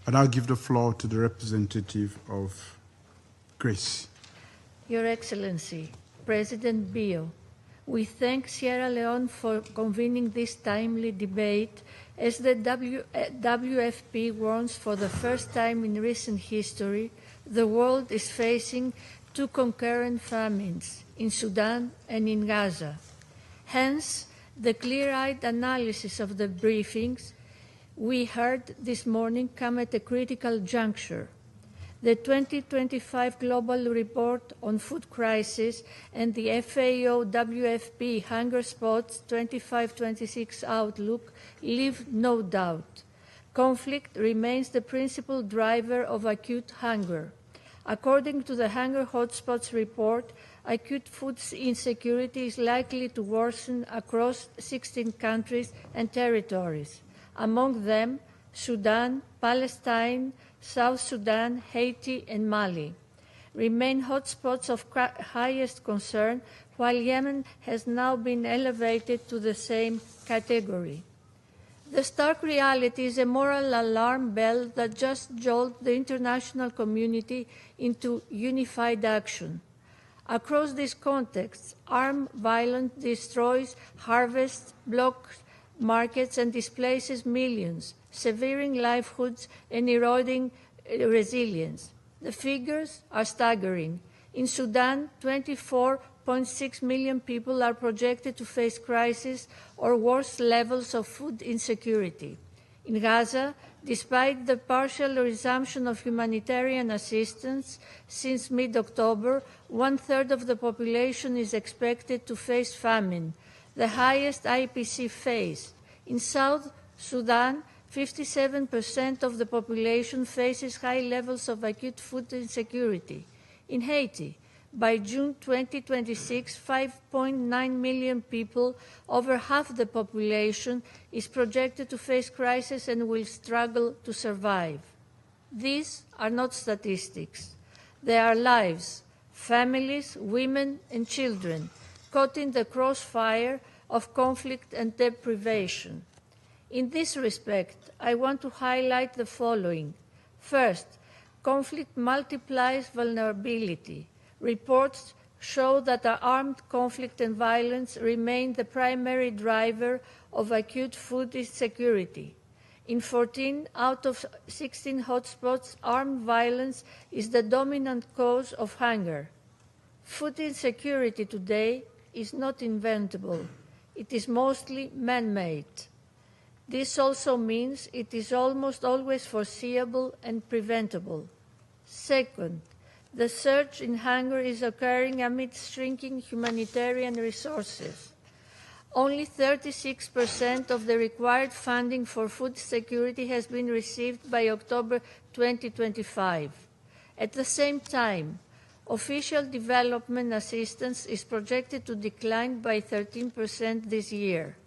I now give the floor to the representative of Greece. Your Excellency, President Bio, we thank Sierra Leone for convening this timely debate as the WFP warns for the first time in recent history the world is facing two concurrent famines in Sudan and in Gaza. Hence, the clear-eyed analysis of the briefings we heard this morning come at a critical juncture. The 2025 Global Report on Food Crisis and the FAO WFP Hunger Spots 25-26 Outlook leave no doubt. Conflict remains the principal driver of acute hunger. According to the Hunger Hotspots report, acute food insecurity is likely to worsen across 16 countries and territories, among them Sudan, Palestine, South Sudan, Haiti, and Mali remain hotspots of highest concern, while Yemen has now been elevated to the same category. The stark reality is a moral alarm bell that just jolted the international community into unified action. Across this context, armed violence destroys harvests, blocks markets, and displaces millions, severing livelihoods and eroding resilience. The figures are staggering. In Sudan, 24.6 million people are projected to face crisis or worse levels of food insecurity. In Gaza, despite the partial resumption of humanitarian assistance since mid-October, one-third of the population is expected to face famine, the highest IPC phase. In South Sudan, 57% of the population faces high levels of acute food insecurity. In Haiti, by June 2026, 5.9 million people, over half the population, is projected to face crisis and will struggle to survive. These are not statistics. They are lives, families, women, and children caught in the crossfire of conflict and deprivation. In this respect, I want to highlight the following. First, conflict multiplies vulnerability. Reports show that armed conflict and violence remain the primary driver of acute food insecurity. In 14 out of 16 hotspots, armed violence is the dominant cause of hunger. Food insecurity today is not inventable. It is mostly man-made. This also means it is almost always foreseeable and preventable. Second, the surge in hunger is occurring amid shrinking humanitarian resources. Only 36% of the required funding for food security has been received by October 2025. At the same time, official development assistance is projected to decline by 13% this year.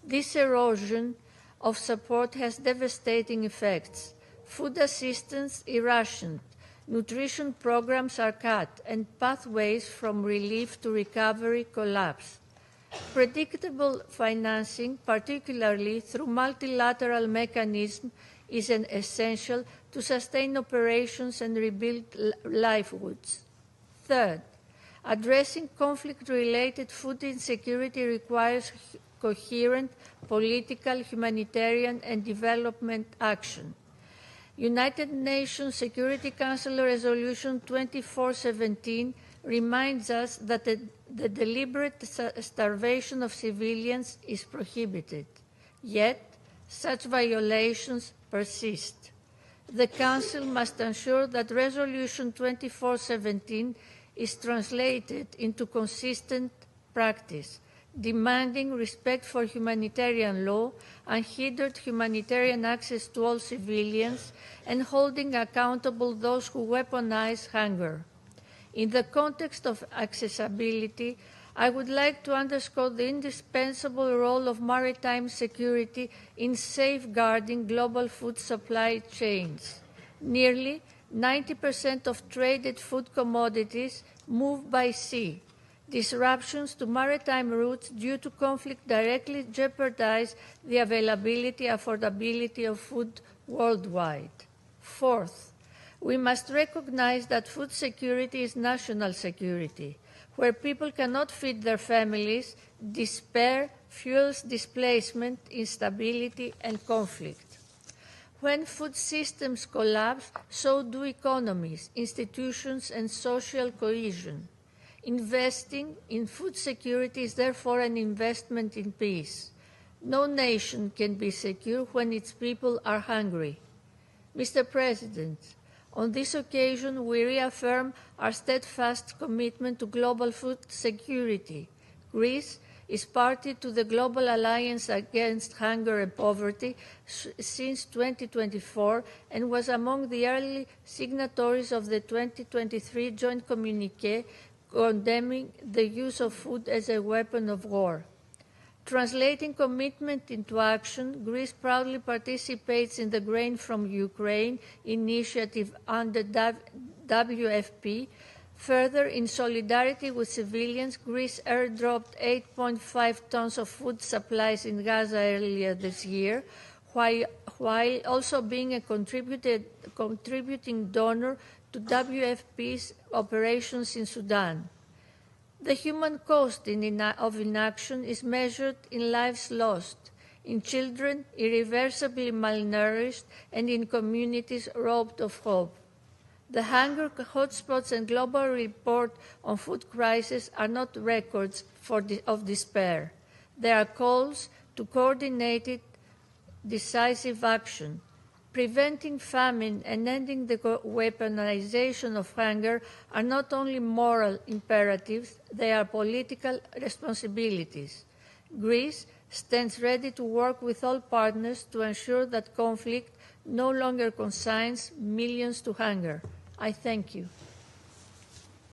This erosion of support has devastating effects. Food assistance is rationed, nutrition programs are cut, and pathways from relief to recovery collapse. Predictable financing, particularly through multilateral mechanisms, is essential to sustain operations and rebuild livelihoods. Third, addressing conflict-related food insecurity requires coherent political, humanitarian, and development action. United Nations Security Council Resolution 2417 reminds us that the deliberate starvation of civilians is prohibited. Yet, such violations persist. The Council must ensure that Resolution 2417 is translated into consistent practice, demanding respect for humanitarian law, unhindered humanitarian access to all civilians, and holding accountable those who weaponize hunger. In the context of accessibility, I would like to underscore the indispensable role of maritime security in safeguarding global food supply chains. Nearly 90% of traded food commodities move by sea. Disruptions to maritime routes due to conflict directly jeopardize the availability and affordability of food worldwide. Fourth, we must recognize that food security is national security. Where people cannot feed their families, despair fuels displacement, instability, and conflict. When food systems collapse, so do economies, institutions, and social cohesion. Investing in food security is therefore an investment in peace. No nation can be secure when its people are hungry. Mr. President, on this occasion, we reaffirm our steadfast commitment to global food security. Greece is party to the Global Alliance Against Hunger and Poverty since 2024 and was among the early signatories of the 2023 joint communiqué condemning the use of food as a weapon of war. Translating commitment into action, Greece proudly participates in the Grain from Ukraine initiative under WFP. Further, in solidarity with civilians, Greece airdropped 8.5 tons of food supplies in Gaza earlier this year, while also being a contributing donor to WFP's operations in Sudan. The human cost of inaction is measured in lives lost, in children irreversibly malnourished, and in communities robbed of hope. The hunger hotspots and global report on food crisis are not records of despair. They are calls to coordinated, decisive action. Preventing famine and ending the weaponization of hunger are not only moral imperatives, they are political responsibilities. Greece stands ready to work with all partners to ensure that conflict no longer consigns millions to hunger. I thank you.